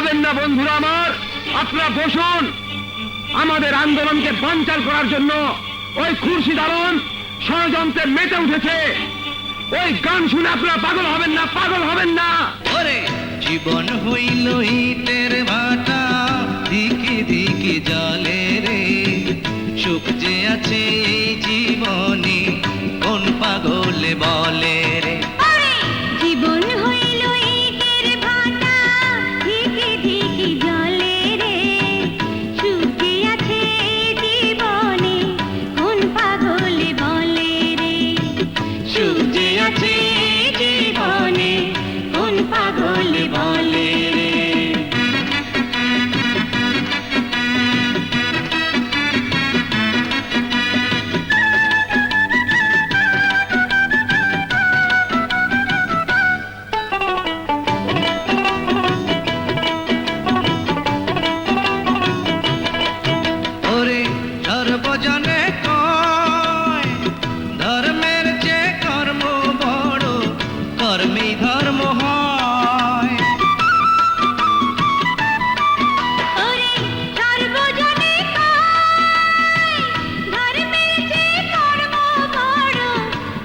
হবেন না বন্ধুরা আমার, আপনারা বসুন। আমাদের আন্দোলনকে বানচাল করার জন্য ওই খুরশিদ আলম ষড়যন্ত্রে মেতে উঠেছে। ওই গান শুনে আপনারা পাগল হবেন না, পাগল হবেন না। ওরে জীবন হইল ইটের ভাটা, দিকে দিকে জলে রে, সুখ যে আছে এই জীবনে কোন পাগলে বলে রে। জীবন হইল ইটের ভাটা, ধিকি ধিকি জলে রে, সুখে আছে জীবনে কোন পাগলে বলে রে। সুখ যে আছে জীবনে কোন পাগলে বলে রে। ওরে সর্বজনে কয় ধর্মের যে কর্ম বড়, কর্মেই ধর্ম হয়। ওরে সর্বজনে কয়, ধর্মের যে কর্ম বড়,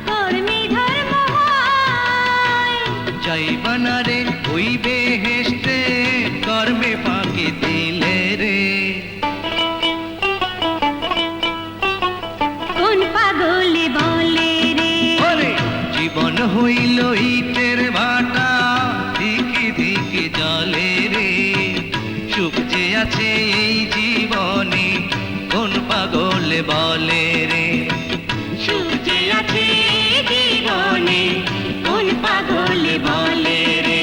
কর্মে ধর্ম হয়। যাইবানা রে ওই বেহেশতে, কর্মে ফাঁকি দিলে রে। কোন পাগলে বলে রে। ওরে জীবন হইল ইটের ভাটা, দিকে দিকে জলে রে, সুখ যে আছে এই জীবনে কোন পাগলে বলে রে। সুখ যে আছে জীবনে কোন পাগলে বলে রে।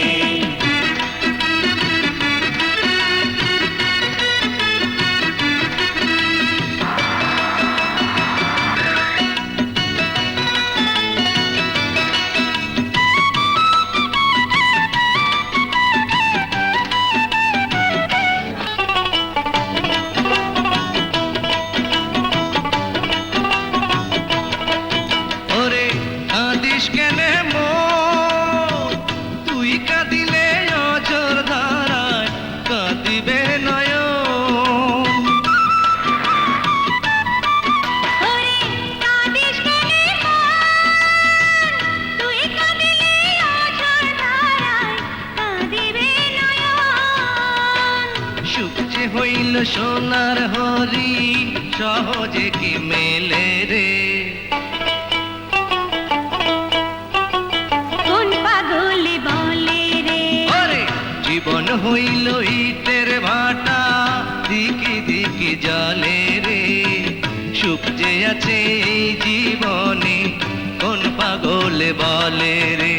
ওরে কাঁদিস কেনে মন, তুই কাঁদিলে অঝোর ধারায় কাঁদিবে নয়ন। ওরে কাঁদিস কেনে মন, তুই কাঁদিলে অঝোর ধারায় কাঁদিবে নয়ন। সুখ যে হইল সোনার হরি, সহজে কি মেলে রে। কোন পাগলে বলে রে। ওরে জীবন হইল ইটের ভাটা, দিকে দিকে জলে রে, সুখ যে আছে এই জীবনে কোন পাগলে বলে রে।